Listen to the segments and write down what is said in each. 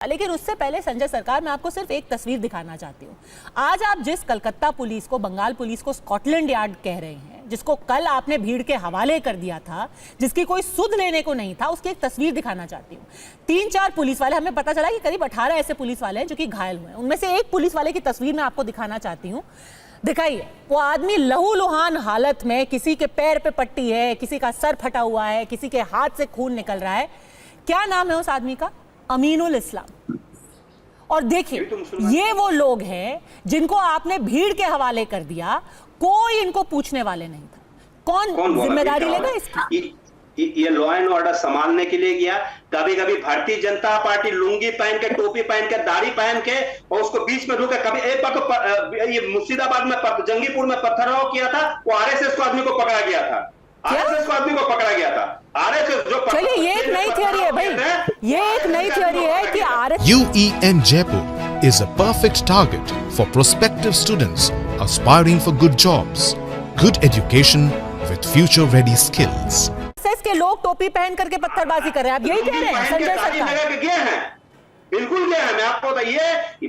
लेकिन उससे पहले संजय सरकार, मैं आपको सिर्फ एक तस्वीर दिखाना चाहती हूँ। आज आप जिस कलकत्ता पुलिस को, बंगाल पुलिस को स्कॉटलैंड यार्ड कह रहे हैं, जिसको कल आपने भीड़ के हवाले कर दिया था, जिसकी कोई सुध लेने को नहीं था, उसकी एक तस्वीर दिखाना चाहती हूँ। 3-4 पुलिस वाले, हमें पता चला कि करीब 18 ऐसे पुलिस वाले हैं जो कि घायल हुए हैं। उनमें से एक पुलिस वाले की तस्वीर मैं आपको दिखाना चाहती हूँ। दिखाइए, वो आदमी लहूलुहान हालत में, किसी के पैर पे पट्टी है, किसी का सर फटा हुआ है, किसी के हाथ से खून निकल रहा है। क्या नाम है उस आदमी का? अमीनुल इस्लाम। और देखिए, ये वो लोग हैं जिनको आपने भीड़ के हवाले कर दिया, कोई इनको पूछने वाले नहीं था। कौन जिम्मेदारी लेगा इसकी? ये लॉ एंड ऑर्डर संभालने के लिए गया। कभी कभी भारतीय जनता पार्टी लुंगी पहन के, टोपी पहन के, दाढ़ी पहन के, और उसको बीच में ढूंढ के, कभी एक बार तो ये मुर्शिदाबाद में, जंगीपुर में पत्थरवाह किया था, वो आरएसएस को आदमी को पकड़ा गया था। आरएसएस को आदमी को पकड़ा गया था। आरएसएस जो, चलिए, ये एक नई थ्योरी है भाई, ये एक नई थ्योरी है कि RSS. UEN Jaipur is a perfect target for prospective students aspiring for good jobs, good education with future-ready skills. RSS के लोग टोपी पहन करके पत्थरबाजी कर रहे हैं, आप यही कह रहे हैं संजय सरकार? बिल्कुल गया है। मैं आपको बताइए,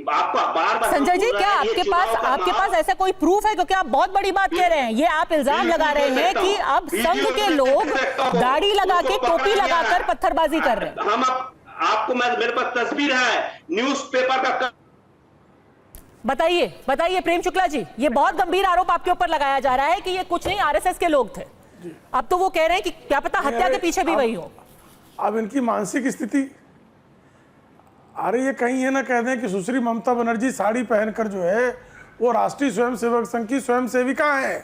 आपको बार-बार संजय जी, क्या आपके पास ऐसा कोई प्रूफ है? क्योंकि आप बहुत बड़ी बात कह रहे हैं। ये आप इल्जाम लगा रहे हैं कि अब संघ के लोग दाढ़ी लगा के, टोपी लगाकर पत्थरबाजी कर रहे हैं। हम आपको, मेरे पास तस्वीर है न्यूज़पेपर का। बताइए प्रेम शुक्ला जी, ये बहुत गंभीर आरोप आपके ऊपर लगाया जा रहा है कि ये कुछ नहीं, आरएसएस के लोग थे। अब तो वो कह रहे हैं कि क्या पता हत्या के पीछे भी वही हो। अब इनकी मानसिक स्थिति, अरे ये कहीं ये ना कह दें कि सुश्री ममता बनर्जी साड़ी पहनकर जो है वो राष्ट्रीय स्वयंसेवक संघ की स्वयंसेविका है।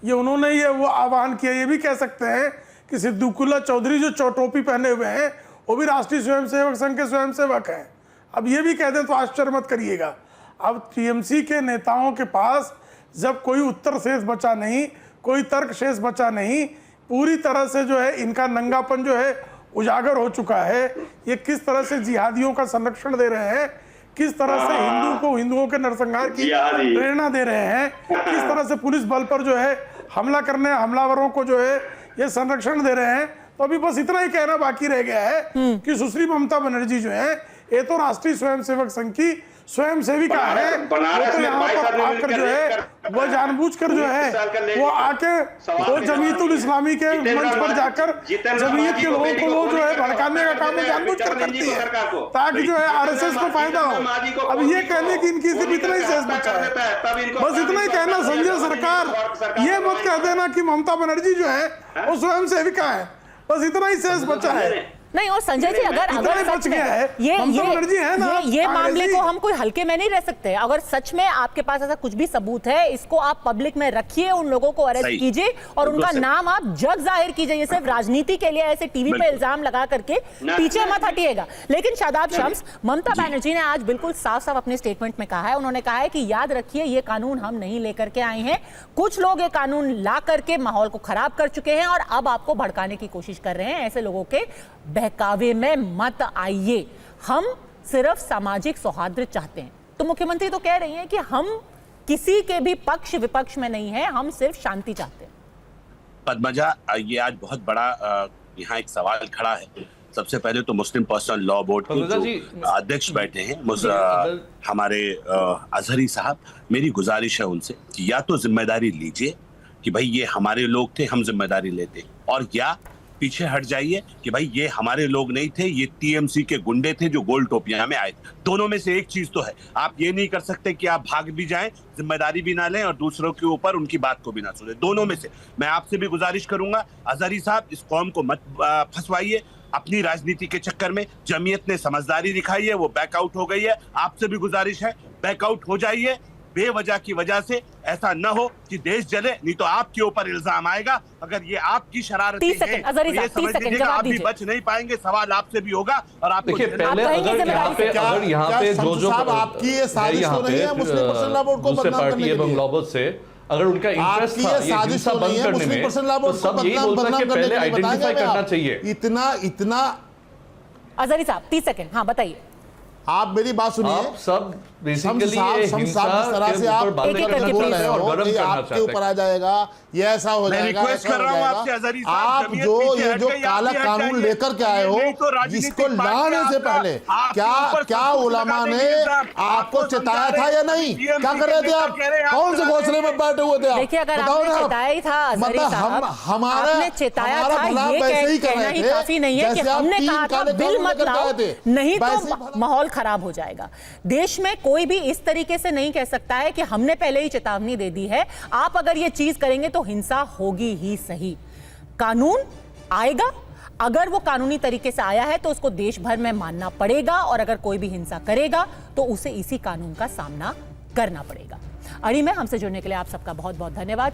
ये उन्होंने ये वो आह्वान किया। ये भी कह सकते हैं कि सिद्दुकुल्ला चौधरी जो टोपी पहने हुए हैं वो भी राष्ट्रीय स्वयंसेवक संघ के स्वयंसेवक हैं। अब ये भी कह दें तो आश्चर्य मत करिएगा। अब टीएमसी के नेताओं के पास जब कोई उत्तर शेष बचा नहीं, कोई तर्क शेष बचा नहीं, पूरी तरह से जो है इनका नंगापन जो है उजागर हो चुका है। ये किस तरह से जिहादियों का संरक्षण दे रहे हैं, किस तरह से हिंदुओं के नरसंहार की प्रेरणा दे रहे हैं, किस तरह से पुलिस बल पर जो है हमला करने, हमलावरों को जो है ये संरक्षण दे रहे हैं। तो अभी बस इतना ही कहना बाकी रह गया है कि सुश्री ममता बनर्जी जो है ये तो राष्ट्रीय स्वयंसेवक संघ की स्वयंसेविका है। वो तो यहाँ पर आकर जो है वो जानबूझकर जो है वो आके वो जमीयतुल इस्लामी के मंच पर जाकर जमीयत के लोगों को वो जो है भड़काने का काम जानबूझकर करती है ताकि जो है आरएसएस को फायदा हो। अब ये कहने की इनकी सिर्फ इतना ही शेष बचा है, बस इतना ही कहना संजय सरकार, ये मत कह देना कि ममता बनर्जी जो है वो स्वयंसेविका है, बस इतना ही शेष बचा है। नहीं, और संजय जी, अगर सच में ये मामले को हम कोई हल्के में नहीं रह सकते। अगर सच में आपके पास ऐसा कुछ भी सबूत है, इसको आप पब्लिक में रखिए, उन लोगों को अरेस्ट कीजिए और उनका नाम आप जग जाहिर कीजिए। ये सिर्फ राजनीति के लिए ऐसे टीवी पे इल्जाम लगा करके पीछे मत हटिएगा। लेकिन शादाब शम्स, ममता बनर्जी ने आज बिल्कुल साफ साफ अपने स्टेटमेंट में कहा है, उन्होंने कहा है कि याद रखिए, ये कानून हम नहीं लेकर के आए हैं, कुछ लोग ये कानून ला करके माहौल को खराब कर चुके हैं और अब आपको भड़काने की कोशिश कर रहे हैं। ऐसे लोगों के बहकावे में मत आइए, हम सिर्फ सामाजिक सौहार्द चाहते हैं। तो मुख्यमंत्री तो कह रही हैं कि हम किसी के भी पक्ष विपक्ष में नहीं है, हम सिर्फ शांति चाहते हैं। पद्मजा, ये आज बहुत बड़ा यहाँ एक सवाल खड़ा है। सबसे पहले तो मुस्लिम पर्सनल लॉ बोर्ड के जो अध्यक्ष बैठे हैं हमारे अजहरी साहब, मेरी गुजारिश है उनसे कि या तो जिम्मेदारी लीजिए कि भाई ये हमारे लोग थे, हम जिम्मेदारी लेते, और या पीछे हट जाइए कि भाई ये हमारे लोग नहीं थे, ये टीएमसी के गुंडे थे जो गोल टोपियां में आए थे। दोनों में से एक चीज तो है। आप ये नहीं कर सकते कि आप भाग भी जाएं, जिम्मेदारी भी ना लें और दूसरों के ऊपर उनकी बात को भी ना सुने। दोनों में से मैं आपसे भी गुजारिश करूंगा, अजहरी साहब, इस कौम को मत फंसवाइए अपनी राजनीति के चक्कर में। जमीयत ने समझदारी दिखाई है, वो बैकआउट हो गई है। आपसे भी गुजारिश है, बैकआउट हो जाइए। बेवजह की वजह से ऐसा न हो कि देश जले, नहीं तो आपके ऊपर इल्जाम आएगा। अगर ये आपकी शरारतें हैं तो ये समझ लीजिएगा आप भी बच नहीं पाएंगे, सवाल आपसे भी होगा। और आप देखिए, पहले अगर यहाँ पे जो आपकी ये साजिश तो नहीं है मुस्लिम पर्सनल लॉ बोर्ड को बदनाम करने के लिए, से अगर उनका इंटरेस्ट था ये हिंसा बंद करने में, तो सब यही बोलता है कि पहले आइडेंटिफाई करना चाहिए। इतना अजहरी साहब 30 सेकंड, हाँ बताइए। आप मेरी बात सुनिए। आप सब बेसिकली आपके ऊपर आ जाएगा, ये ऐसा हो जाएगा, आप जो ये जो काला कानून लेकर के आए हो, जिसको लाने से पहले क्या उलमा ने आपको चिताया था या नहीं? क्या कर रहे थे आप? कौन से घोंसले में बैठे हुए थे आप? देखिए, अगर आपने चिताया ही था अज़हरी साहब, आपने चिताया था, ये कहना ही काफी नहीं है कि हमने कहा था बिल मत लाओ, नहीं तो माहौल खराब हो जाएगा। देश में कोई भी इस तरीके से नहीं कह सकता है कि हमने पहले ही चेतावनी दे दी है, आप अगर ये चीज करेंगे तो हिंसा होगी ही सही। कानून आएगा, अगर वो कानूनी तरीके से आया है तो उसको देश भर में मानना पड़ेगा, और अगर कोई भी हिंसा करेगा तो उसे इसी कानून का सामना करना पड़ेगा। अड़ी में हमसे जुड़ने के लिए आप सबका बहुत बहुत धन्यवाद।